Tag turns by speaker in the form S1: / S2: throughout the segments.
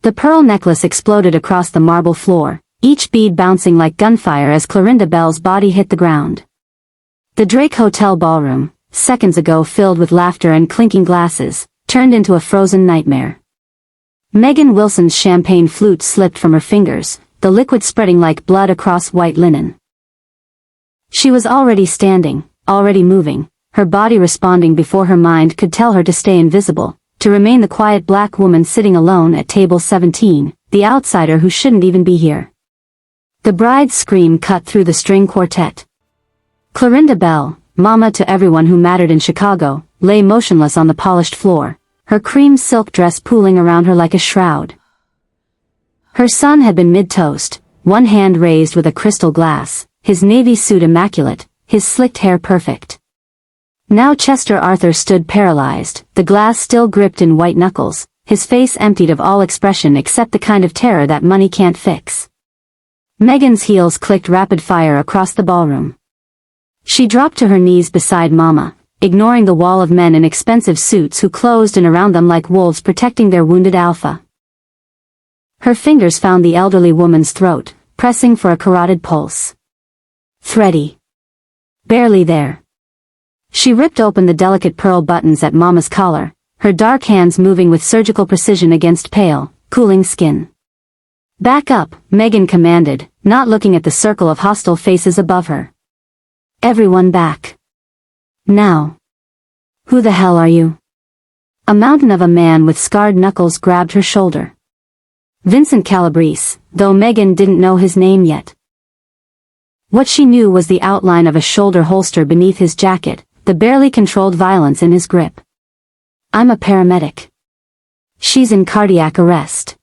S1: The pearl necklace exploded across the marble floor, each bead bouncing like gunfire as Clorinda Bell's body hit the ground. The Drake Hotel ballroom, seconds ago filled with laughter and clinking glasses, turned into a frozen nightmare. Megan Wilson's champagne flute slipped from her fingers, the liquid spreading like blood across white linen. She was already standing, already moving, her body responding before her mind could tell her to stay invisible, to remain the quiet black woman sitting alone at table 17, the outsider who shouldn't even be here. The bride's scream cut through the string quartet. Clorinda Bell, mama to everyone who mattered in Chicago, lay motionless on the polished floor, her cream silk dress pooling around her like a shroud. Her son had been mid-toast, one hand raised with a crystal glass, his navy suit immaculate, his slicked hair perfect. Now Chester Arthur stood paralyzed, the glass still gripped in white knuckles, his face emptied of all expression except the kind of terror that money can't fix. Megan's heels clicked rapid fire across the ballroom. She dropped to her knees beside Mama, ignoring the wall of men in expensive suits who closed in around them like wolves protecting their wounded alpha. Her fingers found the elderly woman's throat, pressing for a carotid pulse. Thready. Barely there. She ripped open the delicate pearl buttons at Mama's collar, her dark hands moving with surgical precision against pale, cooling skin. Back up, Megan commanded, not looking at the circle of hostile faces above her. Everyone back. Now. Who the hell are you? A mountain of a man with scarred knuckles grabbed her shoulder. Vincent Calabrese, though Megan didn't know his name yet. What she knew was the outline of a shoulder holster beneath his jacket, the barely controlled violence in his grip. I'm a paramedic. She's in cardiac arrest.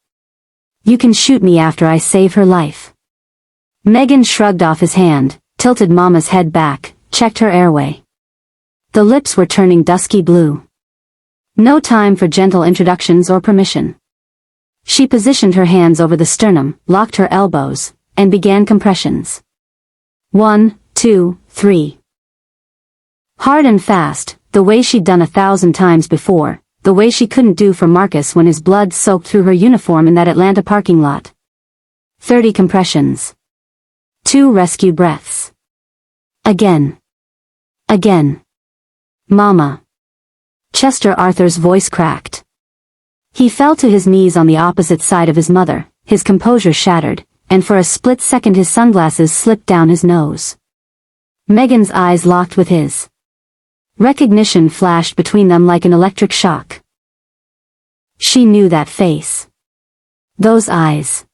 S1: You can shoot me after I save her life. Megan shrugged off his hand, tilted Mama's head back, checked her airway. The lips were turning dusky blue. No time for gentle introductions or permission. She positioned her hands over the sternum, locked her elbows, and began compressions. 1, 2, 3. Hard and fast, the way she'd done 1,000 times before, the way she couldn't do for Marcus when his blood soaked through her uniform in that Atlanta parking lot. 30 compressions. 2 rescue breaths. Again. Again. Mama. Chester Arthur's voice cracked. He fell to his knees on the opposite side of his mother, his composure shattered, and for a split second his sunglasses slipped down his nose. Megan's eyes locked with his. Recognition flashed between them like an electric shock. She knew that face. Those eyes.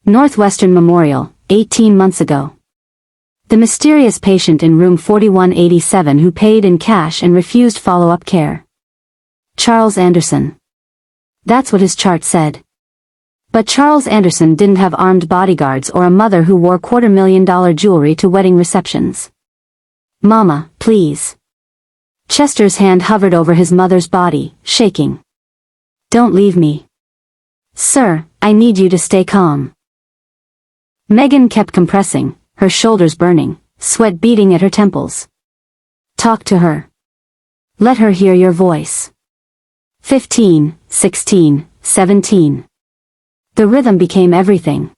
S1: Northwestern Memorial, 18 months ago. The mysterious patient in room 4187 who paid in cash and refused follow-up care. Charles Anderson. That's what his chart said. But Charles Anderson didn't have armed bodyguards or a mother who wore $250,000 jewelry to wedding receptions. Mama, please. Chester's hand hovered over his mother's body, shaking. Don't leave me. Sir, I need you to stay calm. Megan kept compressing, her shoulders burning, sweat beading at her temples. Talk to her. Let her hear your voice. 15, 16, 17. The rhythm became everything.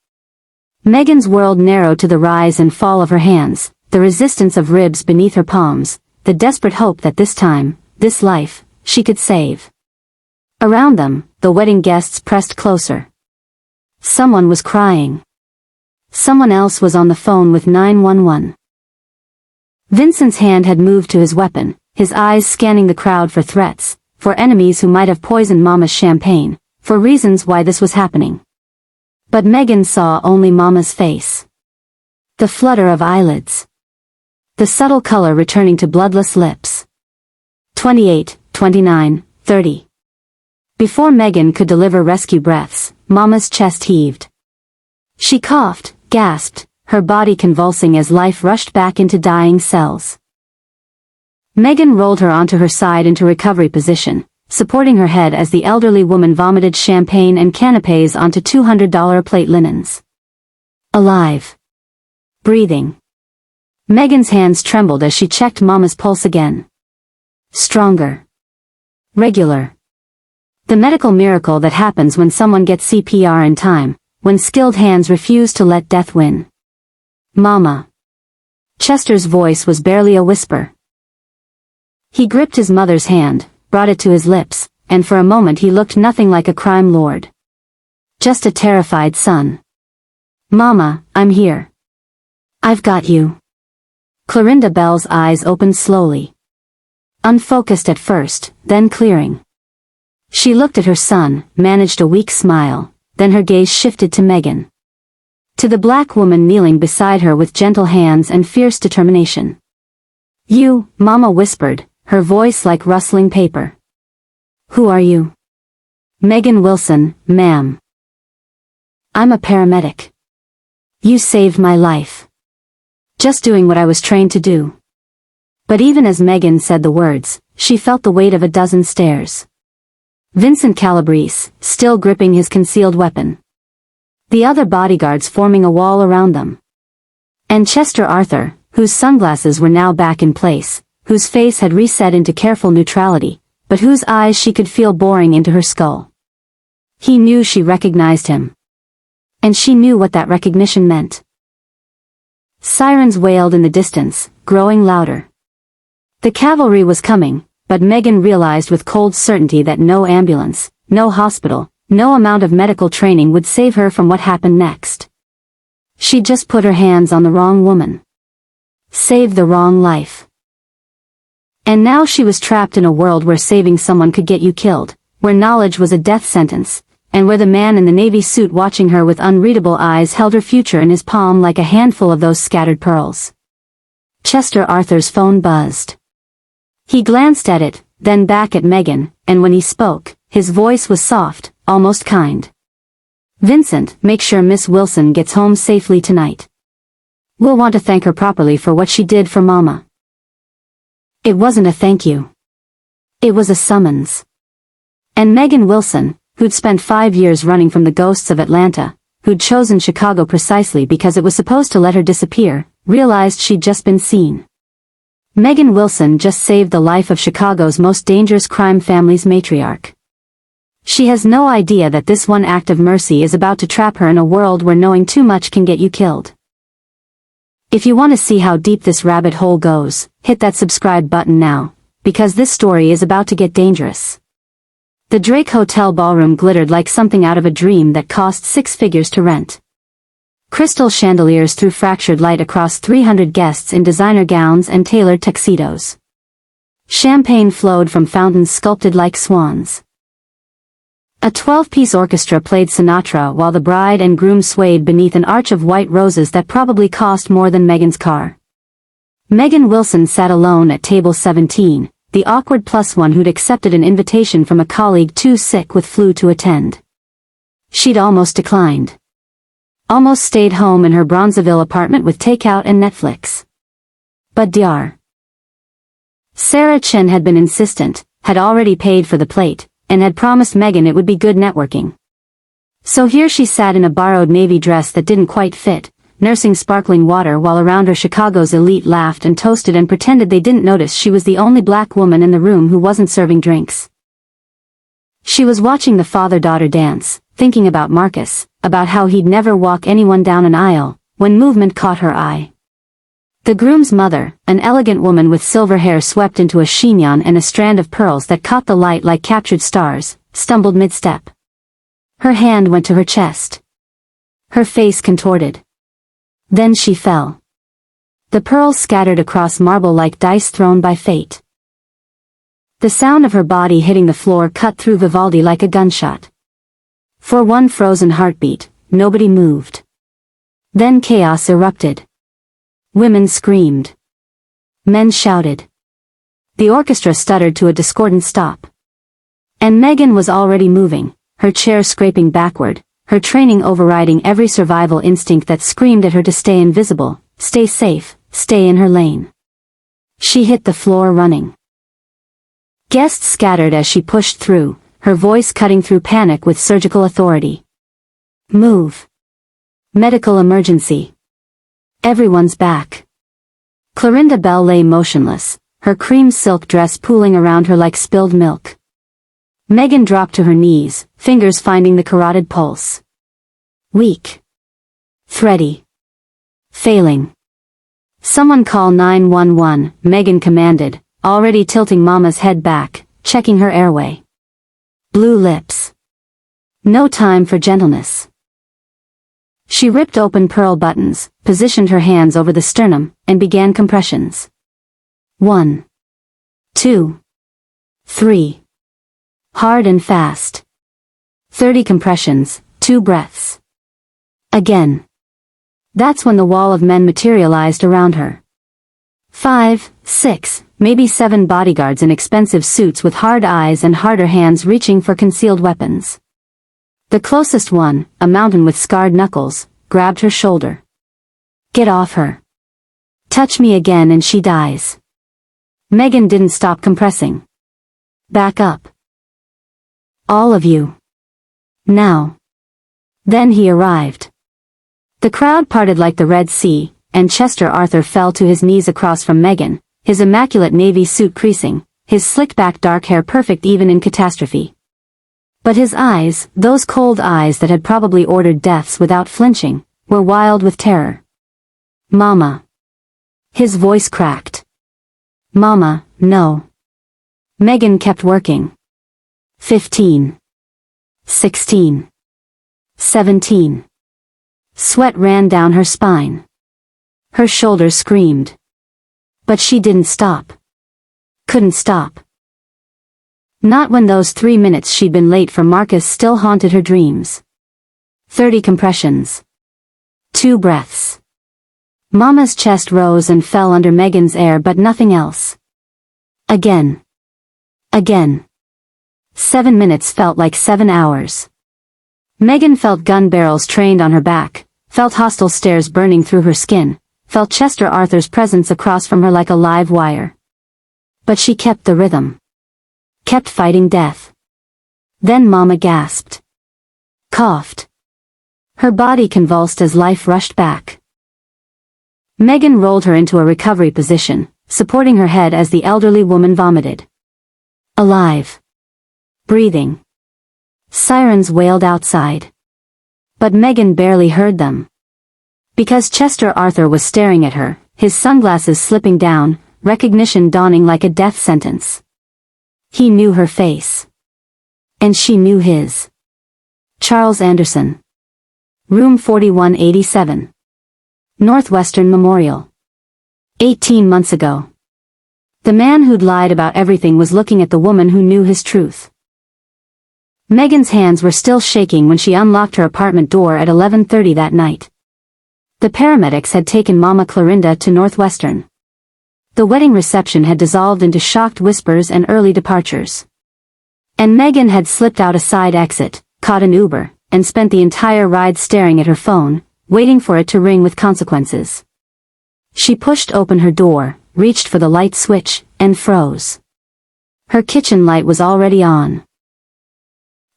S1: Megan's world narrowed to the rise and fall of her hands, the resistance of ribs beneath her palms, the desperate hope that this time, this life, she could save. Around them, the wedding guests pressed closer. Someone was crying. Someone else was on the phone with 911. Vincent's hand had moved to his weapon, his eyes scanning the crowd for threats, for enemies who might have poisoned Mama's champagne, for reasons why this was happening. But Megan saw only Mama's face. The flutter of eyelids. The subtle color returning to bloodless lips. 28, 29, 30. Before Megan could deliver rescue breaths, Mama's chest heaved. She coughed, gasped, her body convulsing as life rushed back into dying cells. Megan rolled her onto her side into recovery position, supporting her head as the elderly woman vomited champagne and canapes onto $200 plate linens. Alive. Breathing. Megan's hands trembled as she checked Mama's pulse again. Stronger. Regular. The medical miracle that happens when someone gets CPR in time, when skilled hands refuse to let death win. Mama. Chester's voice was barely a whisper. He gripped his mother's hand, brought it to his lips, and for a moment he looked nothing like a crime lord. Just a terrified son. Mama, I'm here. I've got you. Clorinda Bell's eyes opened slowly. Unfocused at first, then clearing. She looked at her son, managed a weak smile, then her gaze shifted to Megan. To the black woman kneeling beside her with gentle hands and fierce determination. You, Mama whispered, her voice like rustling paper. Who are you? Megan Wilson, ma'am. I'm a paramedic. You saved my life. Just doing what I was trained to do. But even as Megan said the words, she felt the weight of a dozen stares. Vincent Calabrese, still gripping his concealed weapon. The other bodyguards forming a wall around them. And Chester Arthur, whose sunglasses were now back in place, whose face had reset into careful neutrality, but whose eyes she could feel boring into her skull. He knew she recognized him. And she knew what that recognition meant. Sirens wailed in the distance, growing louder. The cavalry was coming, but Megan realized with cold certainty that no ambulance, no hospital, no amount of medical training would save her from what happened next. She'd just put her hands on the wrong woman. Saved the wrong life. And now she was trapped in a world where saving someone could get you killed, where knowledge was a death sentence, and where the man in the navy suit watching her with unreadable eyes held her future in his palm like a handful of those scattered pearls. Chester Arthur's phone buzzed. He glanced at it, then back at Megan, and when he spoke, his voice was soft, almost kind. Vincent, make sure Miss Wilson gets home safely tonight. We'll want to thank her properly for what she did for Mama. It wasn't a thank you. It was a summons. And Megan Wilson, who'd spent 5 years running from the ghosts of Atlanta, who'd chosen Chicago precisely because it was supposed to let her disappear, realized she'd just been seen. Megan Wilson just saved the life of Chicago's most dangerous crime family's matriarch. She has no idea that this one act of mercy is about to trap her in a world where knowing too much can get you killed. If you want to see how deep this rabbit hole goes, hit that subscribe button now, because this story is about to get dangerous. The Drake Hotel ballroom glittered like something out of a dream that cost 6 figures to rent. Crystal chandeliers threw fractured light across 300 guests in designer gowns and tailored tuxedos. Champagne flowed from fountains sculpted like swans. A 12-piece orchestra played Sinatra while the bride and groom swayed beneath an arch of white roses that probably cost more than Megan's car. Megan Wilson sat alone at table 17, the awkward plus one who'd accepted an invitation from a colleague too sick with flu to attend. She'd almost declined. Almost stayed home in her Bronzeville apartment with takeout and Netflix. But Dr. Sarah Chen had been insistent, had already paid for the plate, and had promised Megan it would be good networking. So here she sat in a borrowed navy dress that didn't quite fit, nursing sparkling water while around her Chicago's elite laughed and toasted and pretended they didn't notice she was the only black woman in the room who wasn't serving drinks. She was watching the father-daughter dance, thinking about Marcus, about how he'd never walk anyone down an aisle, when movement caught her eye. The groom's mother, an elegant woman with silver hair swept into a chignon and a strand of pearls that caught the light like captured stars, stumbled mid-step. Her hand went to her chest. Her face contorted. Then she fell. The pearls scattered across marble like dice thrown by fate. The sound of her body hitting the floor cut through Vivaldi like a gunshot. For one frozen heartbeat, nobody moved. Then chaos erupted. Women screamed. Men shouted. The orchestra stuttered to a discordant stop. And Megan was already moving, her chair scraping backward, her training overriding every survival instinct that screamed at her to stay invisible, stay safe, stay in her lane. She hit the floor running. Guests scattered as she pushed through, her voice cutting through panic with surgical authority. Move. Medical emergency. Everyone's back. Clorinda Bell lay motionless, her cream silk dress pooling around her like spilled milk. Megan dropped to her knees, fingers finding the carotid pulse. Weak. Thready. Failing. Someone call 911, Megan commanded, already tilting Mama's head back, checking her airway. Blue lips. No time for gentleness. She ripped open pearl buttons, positioned her hands over the sternum, and began compressions. 1. 2. 3. Hard and fast. 30 compressions, 2 breaths. Again. That's when the wall of men materialized around her. 5, 6, maybe 7 bodyguards in expensive suits with hard eyes and harder hands reaching for concealed weapons. The closest one, a mountain with scarred knuckles, grabbed her shoulder. Get off her. Touch me again and she dies. Megan didn't stop compressing. Back up. All of you. Now. Then he arrived. The crowd parted like the Red Sea, and Chester Arthur fell to his knees across from Megan, his immaculate navy suit creasing, his slick-back dark hair perfect even in catastrophe. But his eyes, those cold eyes that had probably ordered deaths without flinching, were wild with terror. Mama. His voice cracked. Mama, no. Megan kept working. 15. 16. 17. Sweat ran down her spine. Her shoulders screamed. But she didn't stop. Couldn't stop. Not when those 3 minutes she'd been late for Marcus still haunted her dreams. 30 compressions. 2 breaths. Mama's chest rose and fell under Megan's air but nothing else. Again. Again. 7 minutes felt like 7 hours. Megan felt gun barrels trained on her back, felt hostile stares burning through her skin, felt Chester Arthur's presence across from her like a live wire. But she kept the rhythm. Kept fighting death. Then Mama gasped. Coughed. Her body convulsed as life rushed back. Megan rolled her into a recovery position, supporting her head as the elderly woman vomited. Alive. Breathing. Sirens wailed outside. But Megan barely heard them. Because Chester Arthur was staring at her, his sunglasses slipping down, recognition dawning like a death sentence. He knew her face. And she knew his. Charles Anderson. Room 4187. Northwestern Memorial. 18 months ago. The man who'd lied about everything was looking at the woman who knew his truth. Megan's hands were still shaking when she unlocked her apartment door at 11:30 that night. The paramedics had taken Mama Clorinda to Northwestern. The wedding reception had dissolved into shocked whispers and early departures. And Megan had slipped out a side exit, caught an Uber, and spent the entire ride staring at her phone, waiting for it to ring with consequences. She pushed open her door, reached for the light switch, and froze. Her kitchen light was already on.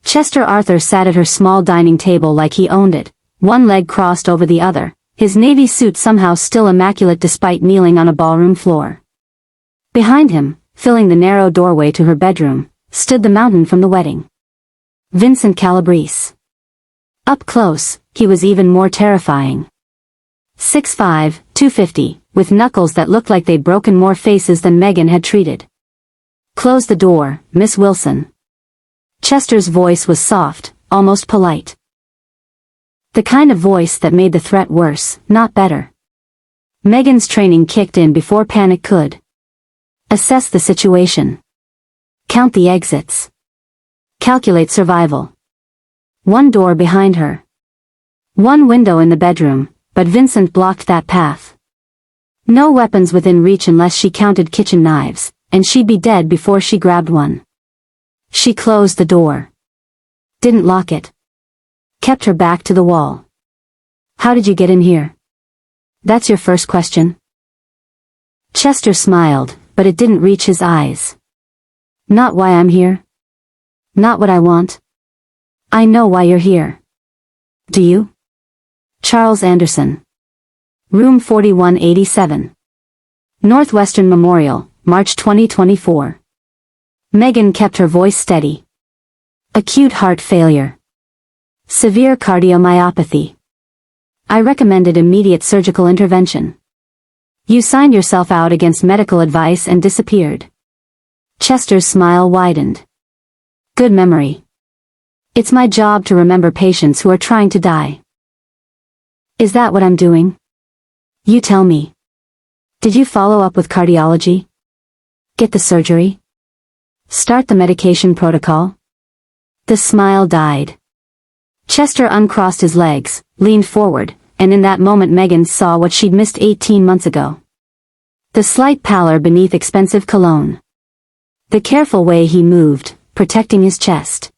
S1: Chester Arthur sat at her small dining table like he owned it, one leg crossed over the other, his navy suit somehow still immaculate despite kneeling on a ballroom floor. Behind him, filling the narrow doorway to her bedroom, stood the mountain from the wedding. Vincent Calabrese. Up close, he was even more terrifying. 6'5", 250, with knuckles that looked like they'd broken more faces than Megan had treated. Close the door, Miss Wilson. Chester's voice was soft, almost polite. The kind of voice that made the threat worse, not better. Megan's training kicked in before panic could. Assess the situation. Count the exits. Calculate survival. One door behind her. One window in the bedroom, but Vincent blocked that path. No weapons within reach unless she counted kitchen knives, and she'd be dead before she grabbed one. She closed the door. Didn't lock it. Kept her back to the wall. How did you get in here? That's your first question? Chester smiled, but it didn't reach his eyes. Not why I'm here. Not what I want. I know why you're here. Do you? Charles Anderson. Room 4187. Northwestern Memorial, March 2024. Megan kept her voice steady. Acute heart failure. Severe cardiomyopathy. I recommended immediate surgical intervention. You signed yourself out against medical advice and disappeared. Chester's smile widened. Good memory. It's my job to remember patients who are trying to die. Is that what I'm doing? You tell me. Did you follow up with cardiology? Get the surgery? Start the medication protocol? The smile died. Chester uncrossed his legs, leaned forward, and in that moment Megan saw what she'd missed 18 months ago. The slight pallor beneath expensive cologne. The careful way he moved, protecting his chest.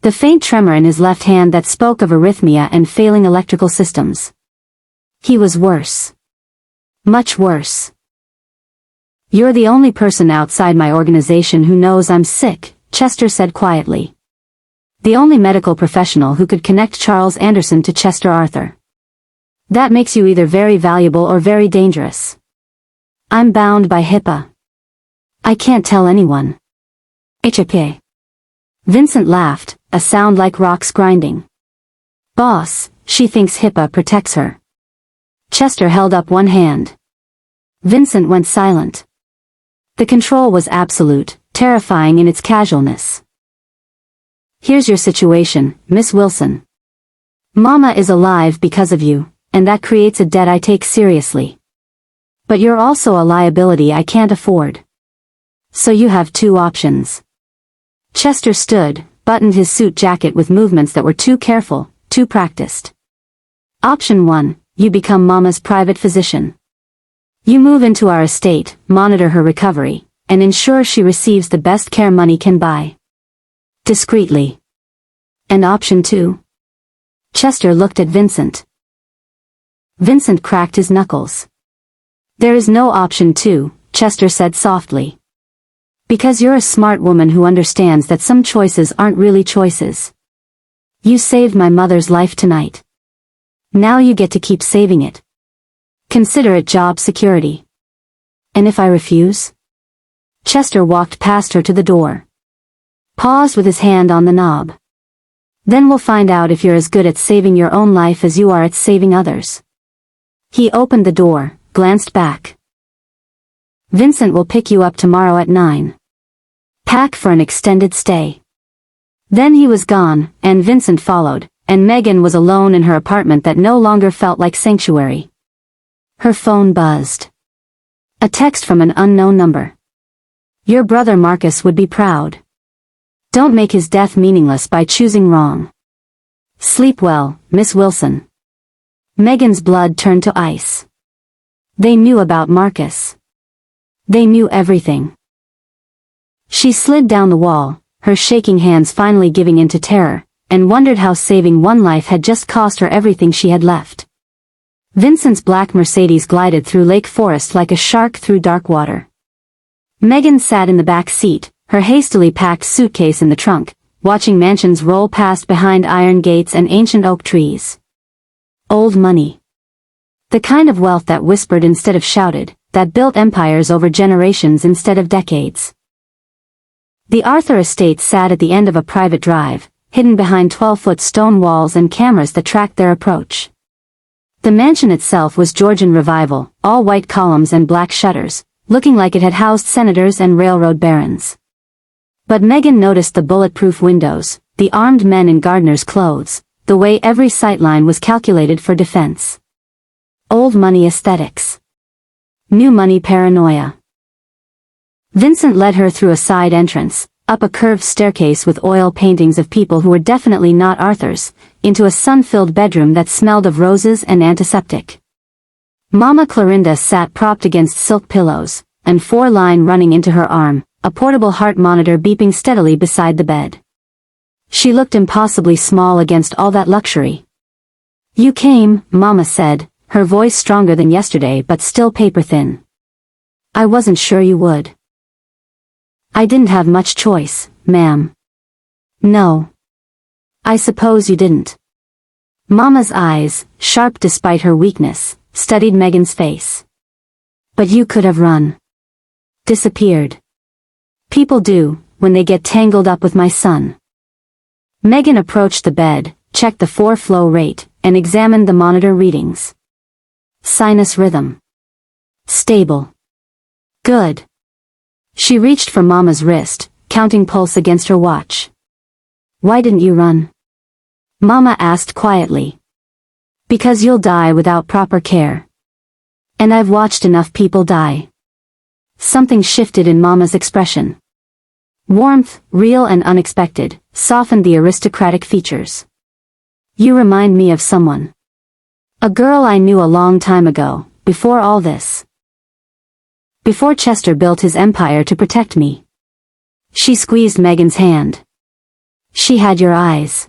S1: The faint tremor in his left hand that spoke of arrhythmia and failing electrical systems. He was worse. Much worse. You're the only person outside my organization who knows I'm sick, Chester said quietly. The only medical professional who could connect Charles Anderson to Chester Arthur. That makes you either very valuable or very dangerous. I'm bound by HIPAA. I can't tell anyone. It's okay. Vincent laughed, a sound like rocks grinding. Boss, she thinks HIPAA protects her. Chester held up one hand. Vincent went silent. The control was absolute, terrifying in its casualness. Here's your situation, Miss Wilson. Mama is alive because of you, and that creates a debt I take seriously. But you're also a liability I can't afford. So you have two options. Chester stood, buttoned his suit jacket with movements that were too careful, too practiced. Option 1, you become Mama's private physician. You move into our estate, monitor her recovery, and ensure she receives the best care money can buy. Discreetly. And option 2? Chester looked at Vincent. Vincent cracked his knuckles. There is no option 2, Chester said softly. Because you're a smart woman who understands that some choices aren't really choices. You saved my mother's life tonight. Now you get to keep saving it. Consider it job security. And if I refuse? Chester walked past her to the door. Paused with his hand on the knob. Then we'll find out if you're as good at saving your own life as you are at saving others. He opened the door, glanced back. Vincent will pick you up tomorrow at 9. Pack for an extended stay. Then he was gone, and Vincent followed, and Megan was alone in her apartment that no longer felt like sanctuary. Her phone buzzed. A text from an unknown number. Your brother Marcus would be proud. Don't make his death meaningless by choosing wrong. Sleep well, Miss Wilson. Megan's blood turned to ice. They knew about Marcus. They knew everything. She slid down the wall, her shaking hands finally giving in to terror, and wondered how saving one life had just cost her everything she had left. Vincent's black Mercedes glided through Lake Forest like a shark through dark water. Megan sat in the back seat, her hastily packed suitcase in the trunk, watching mansions roll past behind iron gates and ancient oak trees. Old money. The kind of wealth that whispered instead of shouted, that built empires over generations instead of decades. The Arthur estate sat at the end of a private drive, hidden behind 12-foot stone walls and cameras that tracked their approach. The mansion itself was Georgian revival, all white columns and black shutters, looking like it had housed senators and railroad barons. But Megan noticed the bulletproof windows, the armed men in gardeners' clothes, the way every sightline was calculated for defense. Old money aesthetics. New money paranoia. Vincent led her through a side entrance, up a curved staircase with oil paintings of people who were definitely not Arthur's, into a sun-filled bedroom that smelled of roses and antiseptic. Mama Clorinda sat propped against silk pillows, and 4-line running into her arm, a portable heart monitor beeping steadily beside the bed. She looked impossibly small against all that luxury. You came, Mama said, her voice stronger than yesterday but still paper-thin. I wasn't sure you would. I didn't have much choice, ma'am. No. I suppose you didn't. Mama's eyes, sharp despite her weakness, studied Megan's face. But you could have run. Disappeared. People do, when they get tangled up with my son. Megan approached the bed, checked the flow rate, and examined the monitor readings. Sinus rhythm. Stable. Good. She reached for Mama's wrist, counting pulse against her watch. Why didn't you run? Mama asked quietly. Because you'll die without proper care. And I've watched enough people die. Something shifted in Mama's expression. Warmth, real and unexpected, softened the aristocratic features. You remind me of someone. A girl I knew a long time ago, before all this. Before Chester built his empire to protect me. She squeezed Megan's hand. She had your eyes.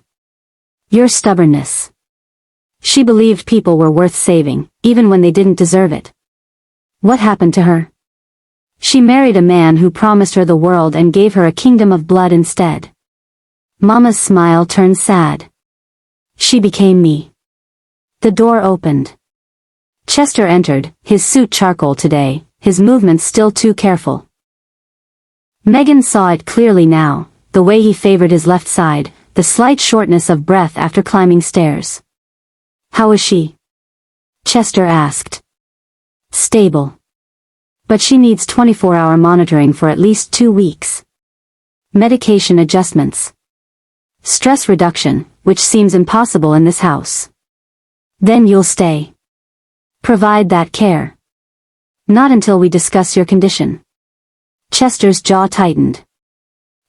S1: Your stubbornness. She believed people were worth saving, even when they didn't deserve it. What happened to her? She married a man who promised her the world and gave her a kingdom of blood instead. Mama's smile turned sad. She became me. The door opened. Chester entered, his suit charcoal today, his movements still too careful. Megan saw it clearly now, the way he favored his left side, the slight shortness of breath after climbing stairs. How is she? Chester asked. Stable. But she needs 24-hour monitoring for at least 2 weeks. Medication adjustments. Stress reduction, which seems impossible in this house. Then you'll stay. Provide that care. Not until we discuss your condition. Chester's jaw tightened.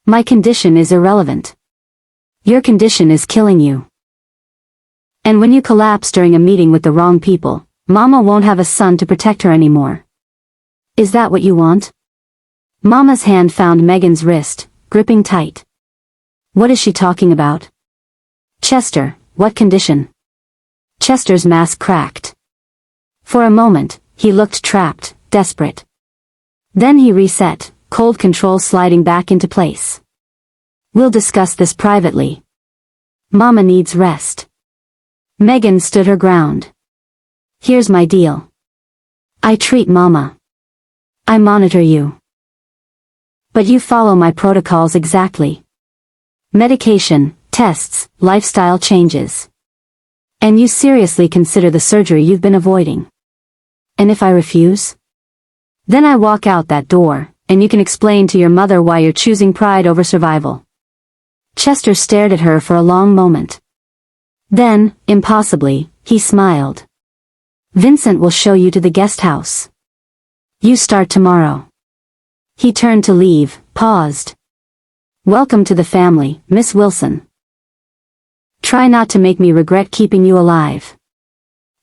S1: My condition is irrelevant. Your condition is killing you. And when you collapse during a meeting with the wrong people, Mama won't have a son to protect her anymore. Is that what you want? Mama's hand found Megan's wrist, gripping tight. What is she talking about? Chester, what condition? Chester's mask cracked. For a moment, he looked trapped, desperate. Then he reset, cold control sliding back into place. We'll discuss this privately. Mama needs rest. Megan stood her ground. Here's my deal. I treat Mama. I monitor you. But you follow my protocols exactly. Medication, tests, lifestyle changes. And you seriously consider the surgery you've been avoiding. And if I refuse? Then I walk out that door, and you can explain to your mother why you're choosing pride over survival. Chester stared at her for a long moment. Then, impossibly, he smiled. Vincent will show you to the guest house. You start tomorrow. He turned to leave, paused. Welcome to the family, Miss Wilson. Try not to make me regret keeping you alive.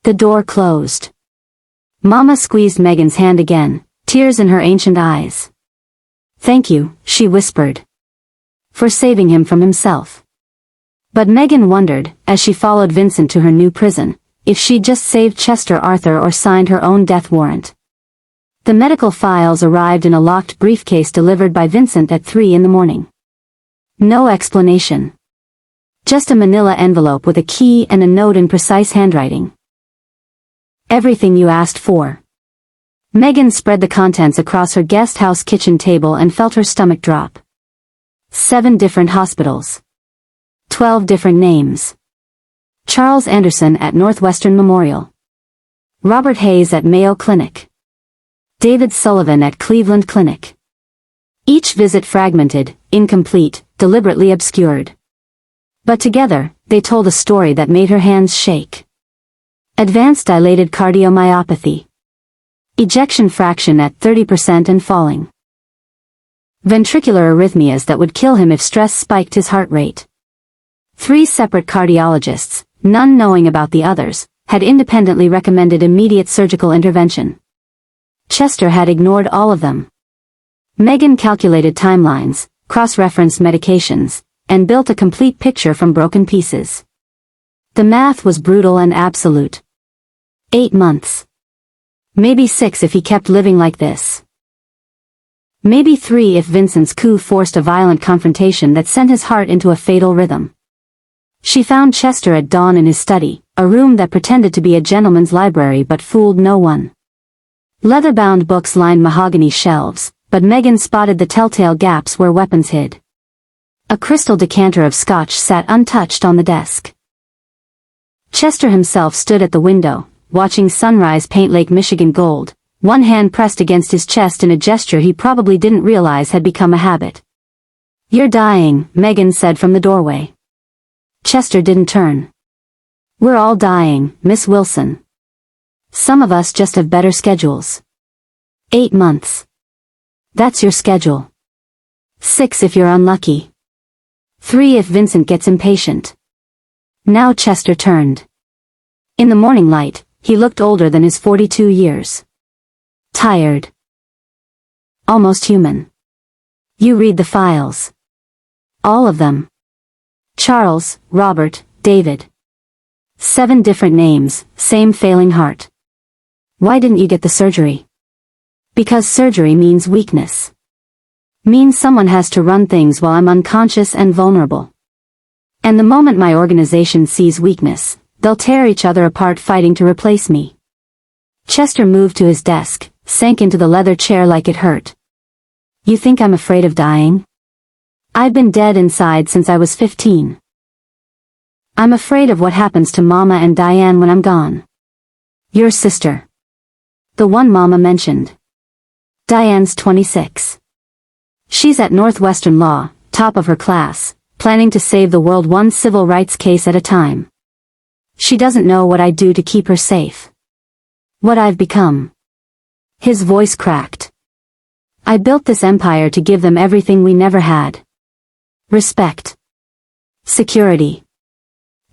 S1: The door closed. Mama squeezed Megan's hand again, tears in her ancient eyes. Thank you, she whispered. For saving him from himself. But Megan wondered, as she followed Vincent to her new prison, if she'd just saved Chester Arthur or signed her own death warrant. The medical files arrived in a locked briefcase delivered by Vincent at 3 in the morning. No explanation. Just a manila envelope with a key and a note in precise handwriting. Everything you asked for. Megan spread the contents across her guest house kitchen table and felt her stomach drop. 7 different hospitals. 12 different names. Charles Anderson at Northwestern Memorial. Robert Hayes at Mayo Clinic. David Sullivan at Cleveland Clinic. Each visit fragmented, incomplete, deliberately obscured. But together, they told a story that made her hands shake. Advanced dilated cardiomyopathy. Ejection fraction at 30% and falling. Ventricular arrhythmias that would kill him if stress spiked his heart rate. 3 separate cardiologists, none knowing about the others, had independently recommended immediate surgical intervention. Chester had ignored all of them. Megan calculated timelines, cross-referenced medications, and built a complete picture from broken pieces. The math was brutal and absolute. 8 months. Maybe 6 if he kept living like this. Maybe 3 if Vincent's coup forced a violent confrontation that sent his heart into a fatal rhythm. She found Chester at dawn in his study, a room that pretended to be a gentleman's library but fooled no one. Leather-bound books lined mahogany shelves, but Megan spotted the telltale gaps where weapons hid. A crystal decanter of scotch sat untouched on the desk. Chester himself stood at the window, watching sunrise paint Lake Michigan gold, one hand pressed against his chest in a gesture he probably didn't realize had become a habit. "You're dying," Megan said from the doorway. Chester didn't turn. "We're all dying, Miss Wilson. Some of us just have better schedules. 8 months. That's your schedule. 6 if you're unlucky. 3 if Vincent gets impatient." Now Chester turned. In the morning light, he looked older than his 42 years. Tired. Almost human. "You read the files." "All of them." "Charles, Robert, David. 7 different names, same failing heart. Why didn't you get the surgery?" "Because surgery means weakness. Means someone has to run things while I'm unconscious and vulnerable. And the moment my organization sees weakness, they'll tear each other apart fighting to replace me." Chester moved to his desk, sank into the leather chair like it hurt. "You think I'm afraid of dying? I've been dead inside since I was 15. I'm afraid of what happens to Mama and Diane when I'm gone." "Your sister. The one Mama mentioned. Diane's 26. She's at Northwestern Law, top of her class, planning to save the world one civil rights case at a time. She doesn't know what I do to keep her safe. What I've become." His voice cracked. "I built this empire to give them everything we never had. Respect. Security.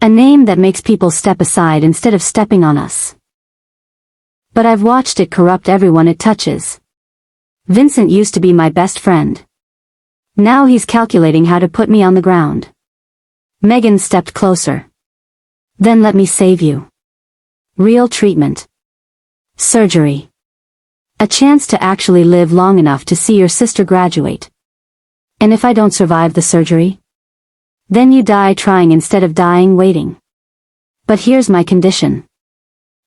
S1: A name that makes people step aside instead of stepping on us. But I've watched it corrupt everyone it touches. Vincent used to be my best friend. Now he's calculating how to put me on the ground." Megan stepped closer. "Then let me save you. Real treatment. Surgery. A chance to actually live long enough to see your sister graduate. And if I don't survive the surgery? Then you die trying instead of dying waiting. But here's my condition.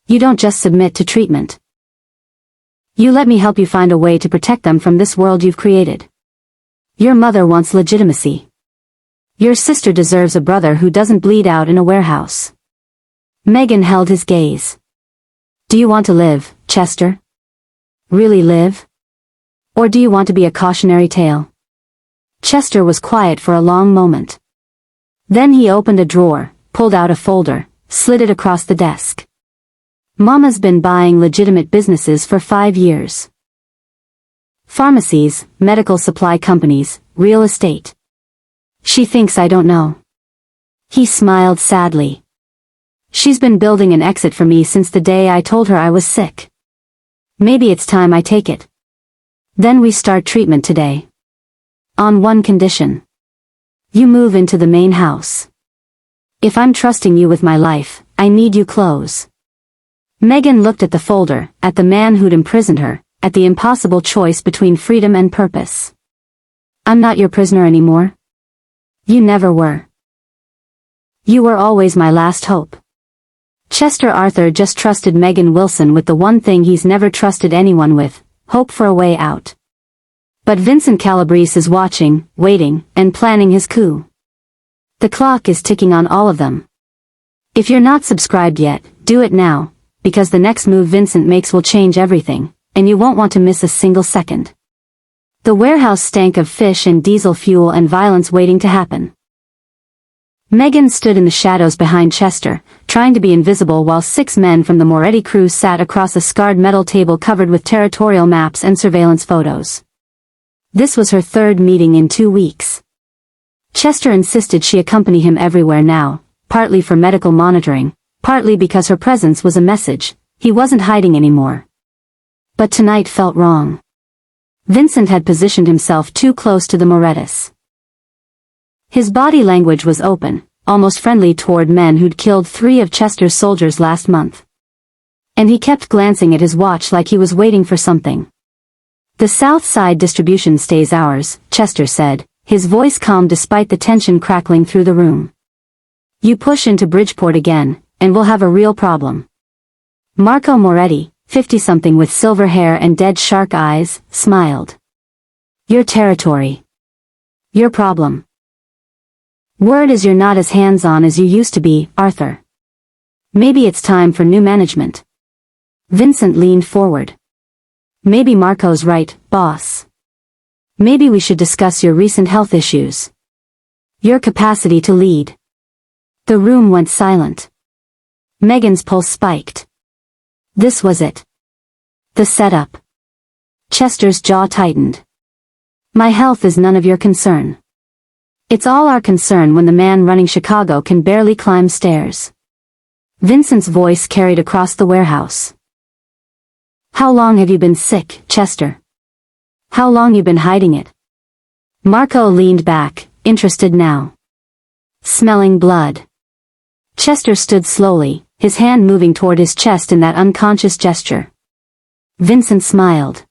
S1: You don't just submit to treatment. You let me help you find a way to protect them from this world you've created. Your mother wants legitimacy. Your sister deserves a brother who doesn't bleed out in a warehouse." Megan held his gaze. "Do you want to live, Chester? Really live? Or do you want to be a cautionary tale?" Chester was quiet for a long moment. Then he opened a drawer, pulled out a folder, slid it across the desk. "Mama's been buying legitimate businesses for 5 years. Pharmacies, medical supply companies, real estate. She thinks I don't know." He smiled sadly. "She's been building an exit for me since the day I told her I was sick. Maybe it's time I take it. Then we start treatment today. On one condition. You move into the main house. If I'm trusting you with my life, I need you close." Megan looked at the folder, at the man who'd imprisoned her, at the impossible choice between freedom and purpose. "I'm not your prisoner anymore. You never were. You were always my last hope." Chester Arthur just trusted Megan Wilson with the one thing he's never trusted anyone with, hope for a way out. But Vincent Calabrese is watching, waiting, and planning his coup. The clock is ticking on all of them. If you're not subscribed yet, do it now, because the next move Vincent makes will change everything, and you won't want to miss a single second. The warehouse stank of fish and diesel fuel and violence waiting to happen. Megan stood in the shadows behind Chester, trying to be invisible while 6 men from the Moretti crew sat across a scarred metal table covered with territorial maps and surveillance photos. This was her 3rd meeting in 2 weeks. Chester insisted she accompany him everywhere now, partly for medical monitoring, partly because her presence was a message, he wasn't hiding anymore. But tonight felt wrong. Vincent had positioned himself too close to the Morettis. His body language was open, almost friendly toward men who'd killed 3 of Chester's soldiers last month. And he kept glancing at his watch like he was waiting for something. "The South Side distribution stays ours," Chester said, his voice calm despite the tension crackling through the room. "You push into Bridgeport again, and we'll have a real problem." Marco Moretti, 50-something with silver hair and dead shark eyes, smiled. "Your territory. Your problem. Word is you're not as hands-on as you used to be, Arthur. Maybe it's time for new management. Vincent leaned forward. Maybe Marco's right, boss. Maybe we should discuss your recent health issues. Your capacity to lead. The room went silent. Megan's pulse spiked. This was it. The setup. Chester's jaw tightened. My health is none of your concern. It's all our concern when the man running Chicago can barely climb stairs. Vincent's voice carried across the warehouse. How long have you been sick, Chester? How long you been hiding it? Marco leaned back, interested now. Smelling blood. Chester stood slowly, his hand moving toward his chest in that unconscious gesture. Vincent smiled.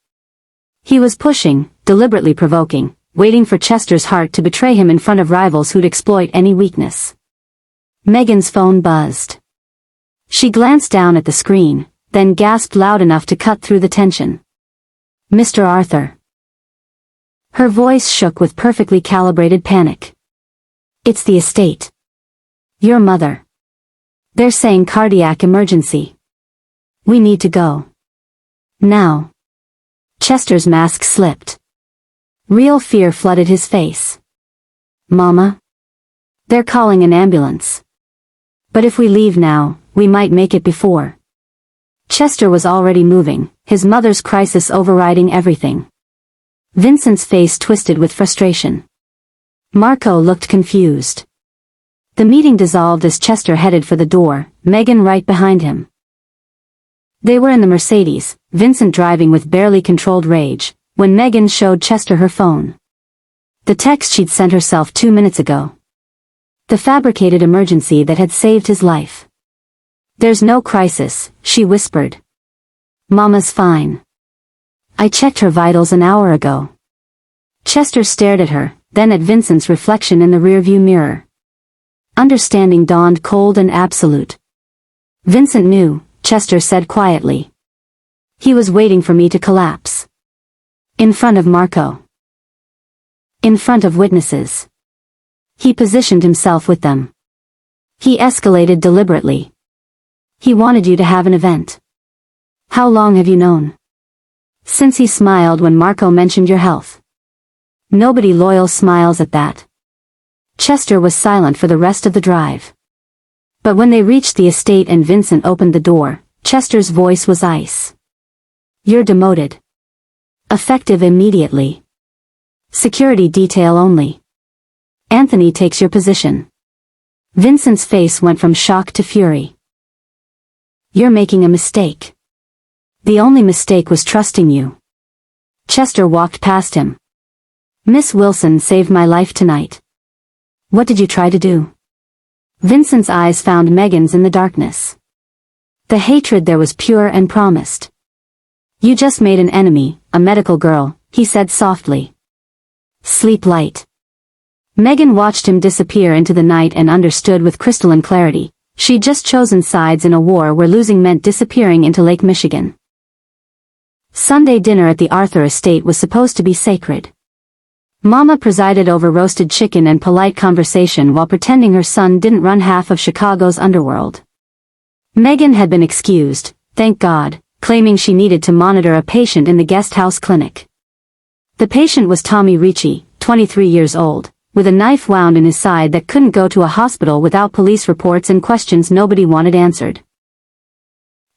S1: He was pushing, deliberately provoking, waiting for Chester's heart to betray him in front of rivals who'd exploit any weakness. Megan's phone buzzed. She glanced down at the screen, then gasped loud enough to cut through the tension. Mr. Arthur. Her voice shook with perfectly calibrated panic. It's the estate. Your mother. They're saying cardiac emergency. We need to go. Now. Chester's mask slipped. Real fear flooded his face. Mama? They're calling an ambulance. But if we leave now, we might make it before. Chester was already moving, his mother's crisis overriding everything. Vincent's face twisted with frustration. Marco looked confused. The meeting dissolved as Chester headed for the door, Megan right behind him. They were in the Mercedes, Vincent driving with barely controlled rage, when Megan showed Chester her phone. The text she'd sent herself 2 minutes ago. The fabricated emergency that had saved his life. There's no crisis, she whispered. Mama's fine. I checked her vitals an hour ago. Chester stared at her, then at Vincent's reflection in the rearview mirror. Understanding dawned cold and absolute. Vincent knew, Chester said quietly. He was waiting for me to collapse. In front of Marco. In front of witnesses. He positioned himself with them. He escalated deliberately. He wanted you to have an event. How long have you known? Since he smiled when Marco mentioned your health. Nobody loyal smiles at that. Chester was silent for the rest of the drive. But when they reached the estate and Vincent opened the door, Chester's voice was ice. You're demoted. Effective immediately. Security detail only. Anthony takes your position. Vincent's face went from shock to fury. You're making a mistake. The only mistake was trusting you. Chester walked past him. Miss Wilson saved my life tonight. What did you try to do? Vincent's eyes found Megan's in the darkness. The hatred there was pure and promised. You just made an enemy, a medical girl, he said softly. Sleep light. Megan watched him disappear into the night and understood with crystalline clarity. She'd just chosen sides in a war where losing meant disappearing into Lake Michigan. Sunday dinner at the Arthur estate was supposed to be sacred. Mama presided over roasted chicken and polite conversation while pretending her son didn't run half of Chicago's underworld. Megan had been excused, thank God, claiming she needed to monitor a patient in the guest house clinic. The patient was Tommy Ricci, 23 years old, with a knife wound in his side that couldn't go to a hospital without police reports and questions nobody wanted answered.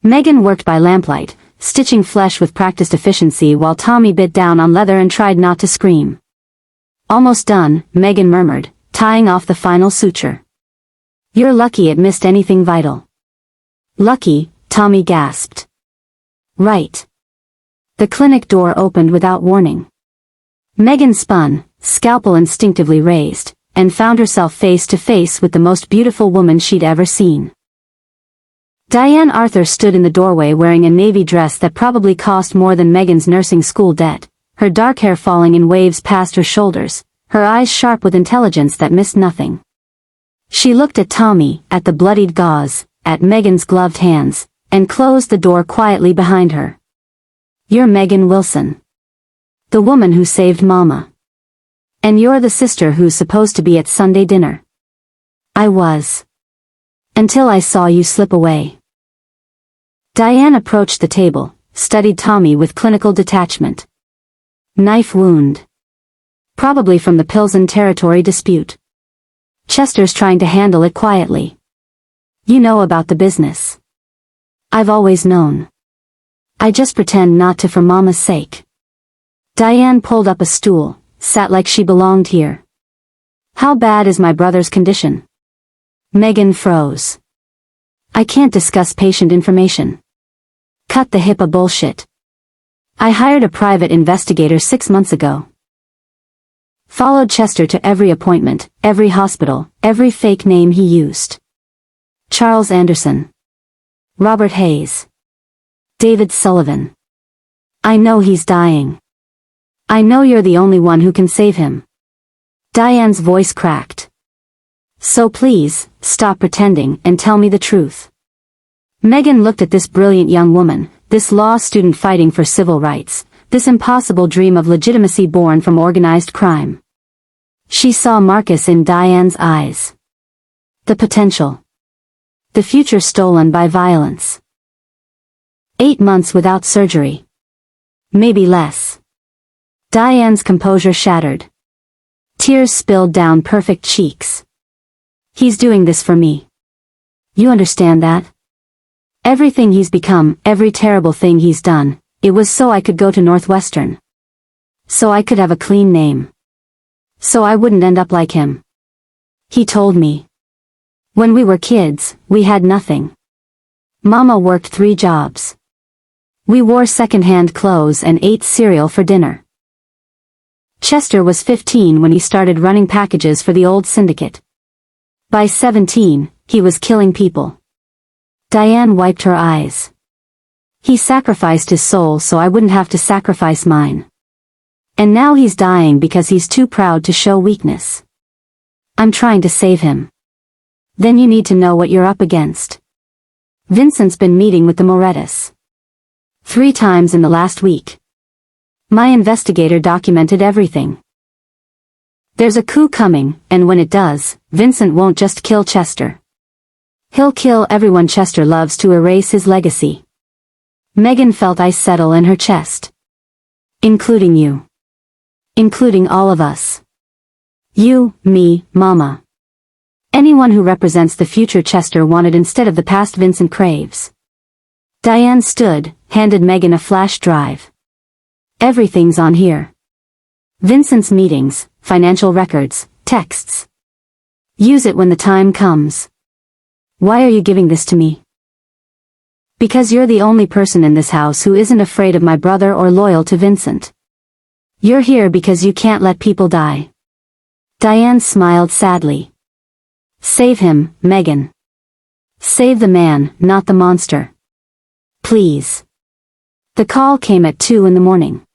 S1: Megan worked by lamplight, stitching flesh with practiced efficiency while Tommy bit down on leather and tried not to scream. Almost done, Megan murmured, tying off the final suture. You're lucky it missed anything vital. Lucky, Tommy gasped. Right. The clinic door opened without warning. Megan spun, scalpel instinctively raised, and found herself face to face with the most beautiful woman she'd ever seen. Diane Arthur stood in the doorway wearing a navy dress that probably cost more than Megan's nursing school debt, her dark hair falling in waves past her shoulders, her eyes sharp with intelligence that missed nothing. She looked at Tommy, at the bloodied gauze, at Megan's gloved hands, and closed the door quietly behind her. You're Megan Wilson. The woman who saved Mama. And you're the sister who's supposed to be at Sunday dinner. I was. Until I saw you slip away. Diane approached the table, studied Tommy with clinical detachment. Knife wound. Probably from the Pilsen territory dispute. Chester's trying to handle it quietly. You know about the business. I've always known. I just pretend not to for Mama's sake. Diane pulled up a stool, sat like she belonged here. How bad is my brother's condition? Megan froze. I can't discuss patient information. Cut the HIPAA bullshit. I hired a private investigator 6 months ago. Followed Chester to every appointment, every hospital, every fake name he used. Charles Anderson. Robert Hayes. David Sullivan. I know he's dying. I know you're the only one who can save him. Diane's voice cracked. So please, stop pretending and tell me the truth. Megan looked at this brilliant young woman, this law student fighting for civil rights, this impossible dream of legitimacy born from organized crime. She saw Marcus in Diane's eyes. The potential. The future stolen by violence. 8 months without surgery. Maybe less. Diane's composure shattered. Tears spilled down perfect cheeks. He's doing this for me. You understand that? Everything he's become, every terrible thing he's done, it was so I could go to Northwestern. So I could have a clean name. So I wouldn't end up like him. He told me. When we were kids, we had nothing. Mama worked 3 jobs. We wore second-hand clothes and ate cereal for dinner. Chester was 15 when he started running packages for the old syndicate. By 17, he was killing people. Diane wiped her eyes. He sacrificed his soul so I wouldn't have to sacrifice mine. And now he's dying because he's too proud to show weakness. I'm trying to save him. Then you need to know what you're up against. Vincent's been meeting with the Morettas 3 times in the last week. My investigator documented everything. There's a coup coming, and when it does, Vincent won't just kill Chester. He'll kill everyone Chester loves to erase his legacy. Megan felt ice settle in her chest. Including you. Including all of us. You, me, Mama. Anyone who represents the future Chester wanted instead of the past Vincent craves. Diane stood, handed Megan a flash drive. Everything's on here. Vincent's meetings, financial records, texts. Use it when the time comes. Why are you giving this to me? Because you're the only person in this house who isn't afraid of my brother or loyal to Vincent. You're here because you can't let people die. Diane smiled sadly. Save him, Megan. Save the man, not the monster. Please. The call came at 2 in the morning.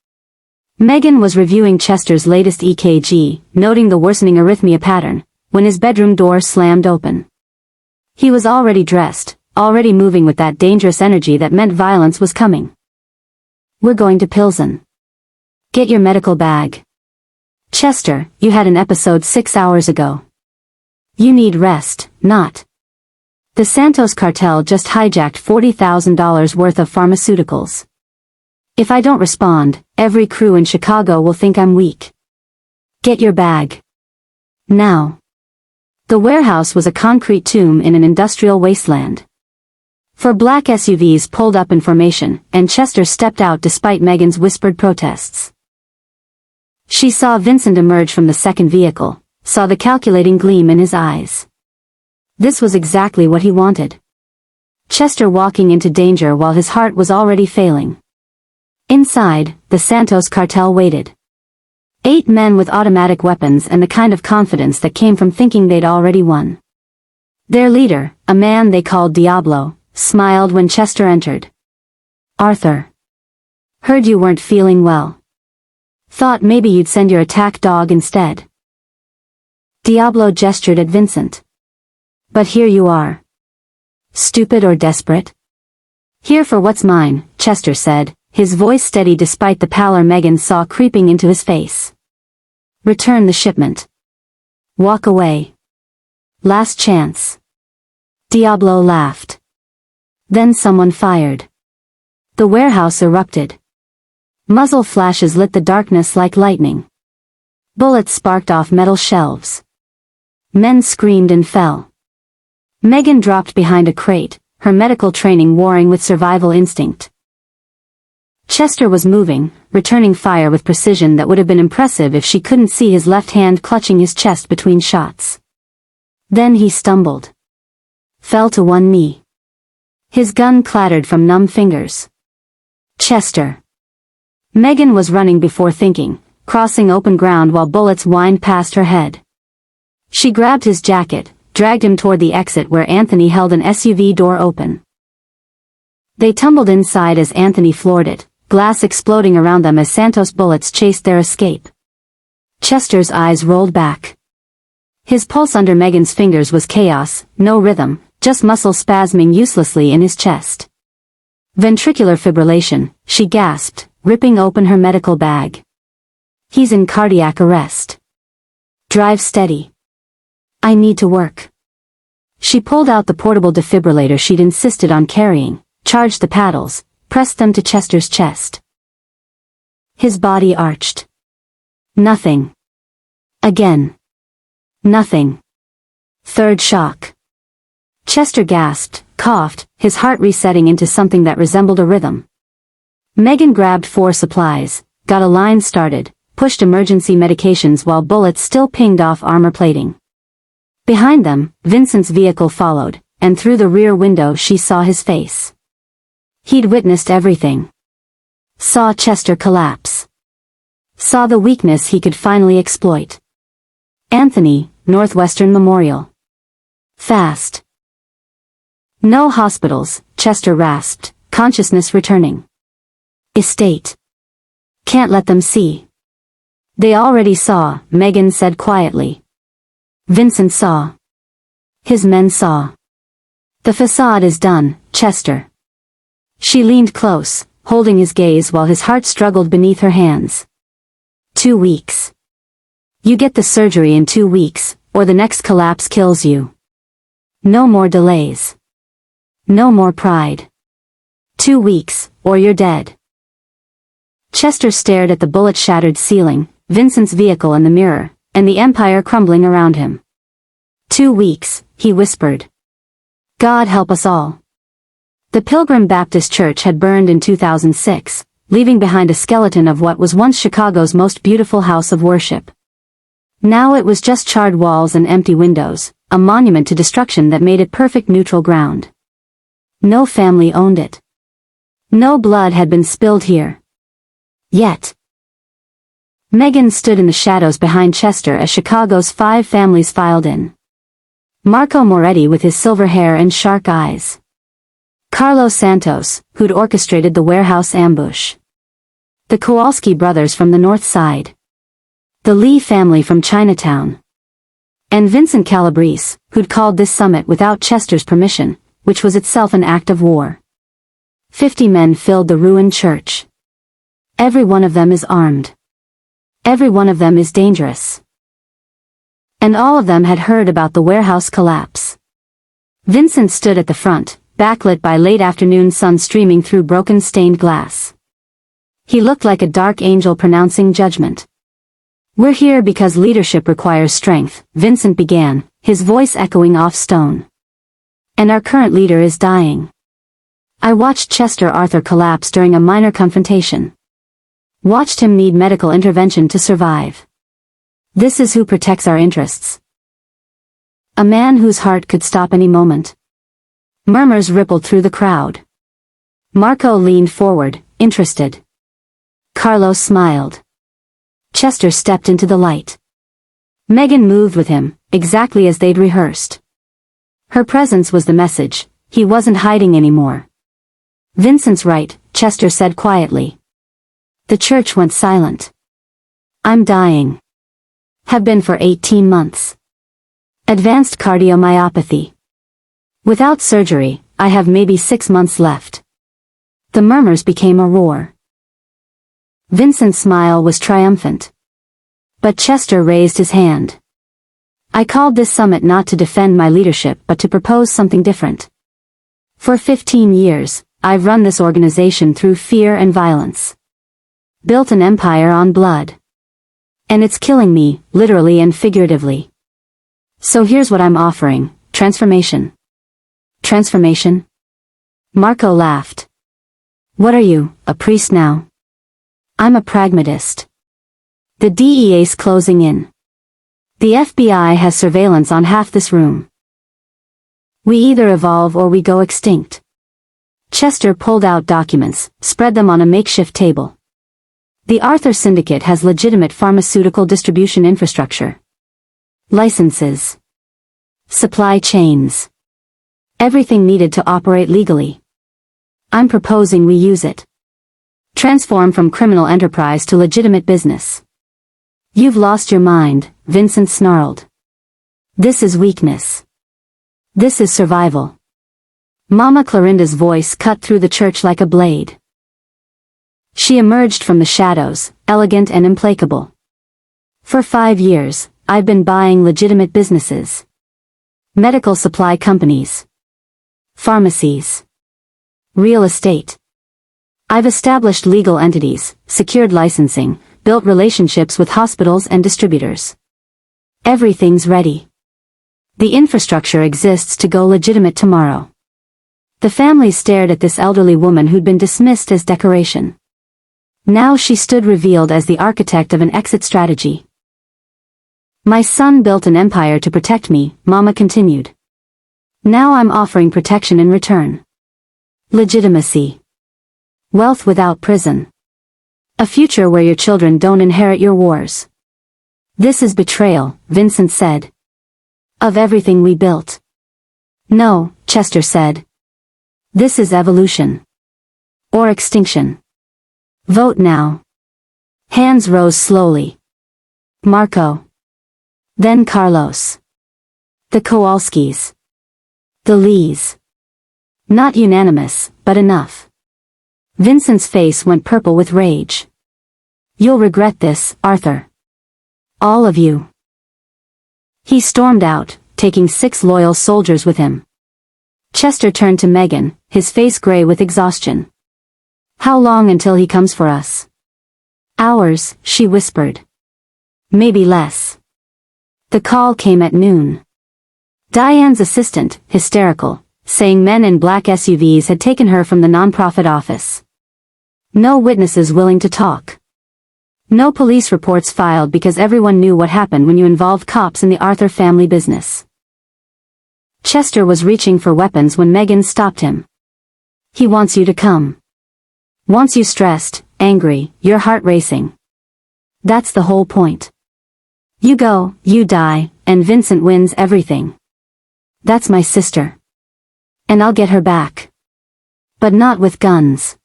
S1: Megan was reviewing Chester's latest EKG, noting the worsening arrhythmia pattern, when his bedroom door slammed open. He was already dressed, already moving with that dangerous energy that meant violence was coming. We're going to Pilsen. Get your medical bag. Chester, you had an episode 6 hours ago. You need rest, not. The Santos cartel just hijacked $40,000 worth of pharmaceuticals. If I don't respond, every crew in Chicago will think I'm weak. Get your bag. Now. The warehouse was a concrete tomb in an industrial wasteland. 4 black SUVs pulled up in formation, and Chester stepped out despite Megan's whispered protests. She saw Vincent emerge from the second vehicle, saw the calculating gleam in his eyes. This was exactly what he wanted. Chester walking into danger while his heart was already failing. Inside, the Santos cartel waited. 8 men with automatic weapons and the kind of confidence that came from thinking they'd already won. Their leader, a man they called Diablo, smiled when Chester entered. Arthur. Heard you weren't feeling well. Thought maybe you'd send your attack dog instead. Diablo gestured at Vincent. But here you are. Stupid or desperate? Here for what's mine, Chester said, his voice steady despite the pallor Megan saw creeping into his face. Return the shipment. Walk away. Last chance. Diablo laughed. Then someone fired. The warehouse erupted. Muzzle flashes lit the darkness like lightning. Bullets sparked off metal shelves. Men screamed and fell. Megan dropped behind a crate, her medical training warring with survival instinct. Chester was moving, returning fire with precision that would have been impressive if she couldn't see his left hand clutching his chest between shots. Then he stumbled. Fell to one knee. His gun clattered from numb fingers. Chester. Megan was running before thinking, crossing open ground while bullets whined past her head. She grabbed his jacket, dragged him toward the exit where Anthony held an SUV door open. They tumbled inside as Anthony floored it, glass exploding around them as Santos bullets chased their escape. Chester's eyes rolled back. His pulse under Megan's fingers was chaos, no rhythm, just muscle spasming uselessly in his chest. Ventricular fibrillation, she gasped, ripping open her medical bag. He's in cardiac arrest. Drive steady. I need to work. She pulled out the portable defibrillator she'd insisted on carrying, charged the paddles, pressed them to Chester's chest. His body arched. Nothing. Again. Nothing. Third shock. Chester gasped, coughed, his heart resetting into something that resembled a rhythm. Megan grabbed 4 supplies, got a line started, pushed emergency medications while bullets still pinged off armor plating. Behind them, Vincent's vehicle followed, and through the rear window she saw his face. He'd witnessed everything. Saw Chester collapse. Saw the weakness he could finally exploit. Anthony, Northwestern Memorial. Fast. No hospitals, Chester rasped, consciousness returning. Estate. Can't let them see. They already saw, Megan said quietly. Vincent saw. His men saw. The facade is done, Chester. She leaned close, holding his gaze while his heart struggled beneath her hands. 2 weeks. You get the surgery in 2 weeks, or the next collapse kills you. No more delays. No more pride. 2 weeks, or you're dead. Chester stared at the bullet-shattered ceiling, Vincent's vehicle in the mirror, and the empire crumbling around him. 2 weeks, he whispered. God help us all. The Pilgrim Baptist Church had burned in 2006, leaving behind a skeleton of what was once Chicago's most beautiful house of worship. Now it was just charred walls and empty windows, a monument to destruction that made it perfect neutral ground. No family owned it. No blood had been spilled here. Yet. Megan stood in the shadows behind Chester as Chicago's 5 families filed in. Marco Moretti with his silver hair and shark eyes. Carlos Santos, who'd orchestrated the warehouse ambush. The Kowalski brothers from the north side. The Lee family from Chinatown. And Vincent Calabrese, who'd called this summit without Chester's permission, which was itself an act of war. 50 men filled the ruined church. Every one of them is armed. Every one of them is dangerous. And all of them had heard about the warehouse collapse. Vincent stood at the front, backlit by late afternoon sun streaming through broken stained glass. He looked like a dark angel pronouncing judgment. We're here because leadership requires strength, Vincent began, his voice echoing off stone. And our current leader is dying. I watched Chester Arthur collapse during a minor confrontation. Watched him need medical intervention to survive. This is who protects our interests. A man whose heart could stop any moment. Murmurs rippled through the crowd. Marco leaned forward, interested. Carlos smiled. Chester stepped into the light. Megan moved with him, exactly as they'd rehearsed. Her presence was the message, he wasn't hiding anymore. Vincent's right, Chester said quietly. The church went silent. I'm dying. Have been for 18 months. Advanced cardiomyopathy. Without surgery, I have maybe 6 months left. The murmurs became a roar. Vincent's smile was triumphant. But Chester raised his hand. I called this summit not to defend my leadership but to propose something different. For 15 years, I've run this organization through fear and violence. Built an empire on blood. And it's killing me, literally and figuratively. So here's what I'm offering, transformation. Transformation? Marco laughed. What are you, a priest now? I'm a pragmatist. The DEA's closing in. The FBI has surveillance on half this room. We either evolve or we go extinct. Chester pulled out documents, spread them on a makeshift table. The Arthur Syndicate has legitimate pharmaceutical distribution infrastructure. Licenses. Supply chains. Everything needed to operate legally. I'm proposing we use it. Transform from criminal enterprise to legitimate business. You've lost your mind, Vincent snarled. This is weakness. This is survival. Mama Clorinda's voice cut through the church like a blade. She emerged from the shadows, elegant and implacable. For 5 years, I've been buying legitimate businesses. Medical supply companies. Pharmacies. Real estate. I've established legal entities, secured licensing, built relationships with hospitals and distributors. Everything's ready. The infrastructure exists to go legitimate tomorrow. The family stared at this elderly woman who'd been dismissed as decoration. Now she stood revealed as the architect of an exit strategy. My son built an empire to protect me, Mama continued. Now I'm offering protection in return. Legitimacy. Wealth without prison. A future where your children don't inherit your wars. This is betrayal, Vincent said. Of everything we built. No, Chester said. This is evolution. Or extinction. Vote now. Hands rose slowly. Marco. Then Carlos. The Kowalskis. The Lees. Not unanimous, but enough. Vincent's face went purple with rage. You'll regret this, Arthur. All of you. He stormed out, taking 6 loyal soldiers with him. Chester turned to Megan, his face gray with exhaustion. How long until he comes for us? Hours, she whispered. Maybe less. The call came at noon. Diane's assistant, hysterical, saying men in black SUVs had taken her from the nonprofit office. No witnesses willing to talk. No police reports filed because everyone knew what happened when you involved cops in the Arthur family business. Chester was reaching for weapons when Megan stopped him. He wants you to come. Wants you stressed, angry, your heart racing. That's the whole point. You go, you die, and Vincent wins everything. That's my sister. And I'll get her back. But not with guns.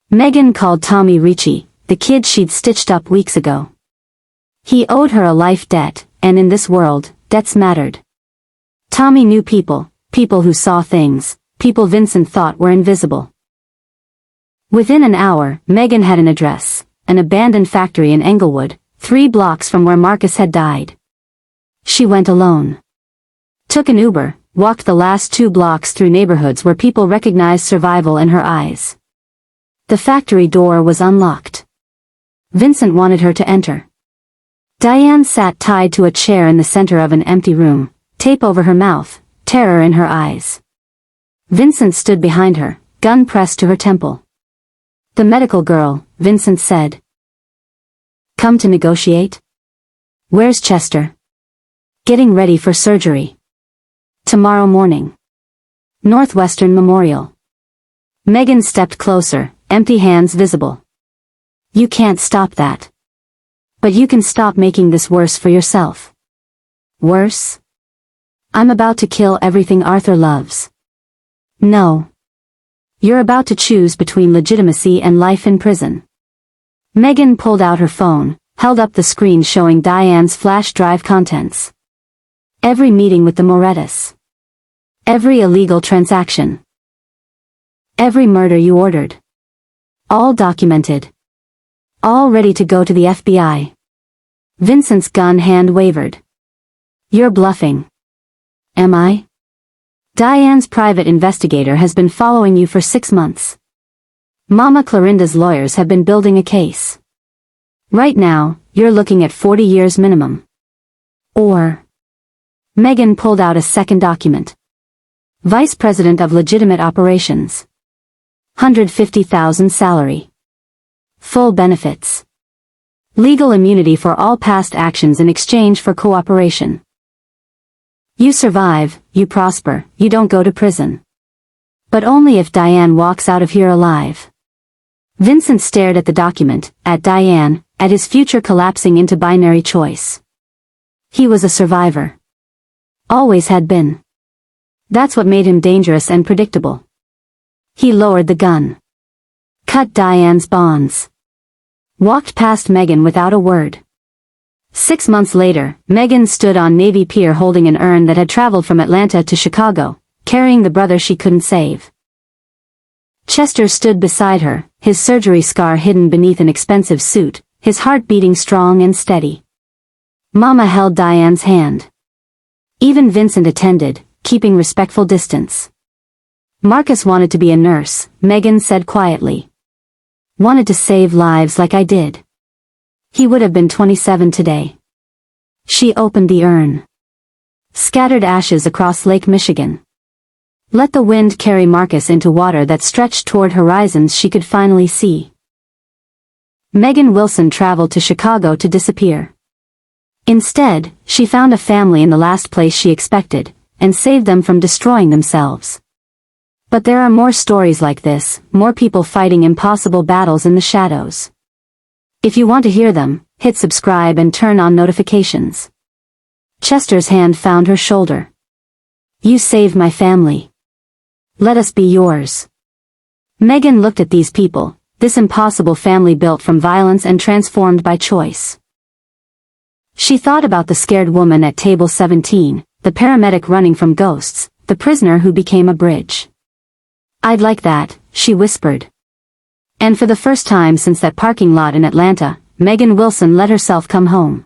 S1: Megan called Tommy Ricci, the kid she'd stitched up weeks ago. He owed her a life debt, and in this world, debts mattered. Tommy knew people, people who saw things, people Vincent thought were invisible. Within an hour, Megan had an address, an abandoned factory in Englewood, 3 blocks from where Marcus had died. She went alone. Took an Uber, walked the last 2 blocks through neighborhoods where people recognized survival in her eyes. The factory door was unlocked. Vincent wanted her to enter. Diane sat tied to a chair in the center of an empty room, tape over her mouth, terror in her eyes. Vincent stood behind her, gun pressed to her temple. The medical girl, Vincent said. Come to negotiate? Where's Chester? Getting ready for surgery. Tomorrow morning. Northwestern Memorial. Megan stepped closer, empty hands visible. You can't stop that. But you can stop making this worse for yourself. Worse? I'm about to kill everything Arthur loves. No. You're about to choose between legitimacy and life in prison. Megan pulled out her phone, held up the screen showing Diane's flash drive contents. Every meeting with the Morettas. Every illegal transaction. Every murder you ordered. All documented. All ready to go to the FBI. Vincent's gun hand wavered. You're bluffing. Am I? Diane's private investigator has been following you for 6 months. Mama Clorinda's lawyers have been building a case. Right now, you're looking at 40 years minimum. Or... Megan pulled out a second document. Vice President of Legitimate Operations. $150,000 salary. Full benefits. Legal immunity for all past actions in exchange for cooperation. You survive, you prosper, you don't go to prison. But only if Diane walks out of here alive. Vincent stared at the document, at Diane, at his future collapsing into binary choice. He was a survivor. Always had been. That's what made him dangerous and predictable. He lowered the gun. Cut Diane's bonds. Walked past Megan without a word. 6 months later, Megan stood on Navy Pier holding an urn that had traveled from Atlanta to Chicago, carrying the brother she couldn't save. Chester stood beside her, his surgery scar hidden beneath an expensive suit, his heart beating strong and steady. Mama held Diane's hand. Even Vincent attended, keeping respectful distance. Marcus wanted to be a nurse, Megan said quietly. Wanted to save lives like I did. He would have been 27 today. She opened the urn. Scattered ashes across Lake Michigan. Let the wind carry Marcus into water that stretched toward horizons she could finally see. Megan Wilson traveled to Chicago to disappear. Instead, she found a family in the last place she expected, and saved them from destroying themselves. But there are more stories like this, more people fighting impossible battles in the shadows. If you want to hear them, hit subscribe and turn on notifications. Chester's hand found her shoulder. You saved my family. Let us be yours. Megan looked at these people, this impossible family built from violence and transformed by choice. She thought about the scared woman at table 17, the paramedic running from ghosts, the prisoner who became a bridge. I'd like that, she whispered. And for the first time since that parking lot in Atlanta, Megan Wilson let herself come home.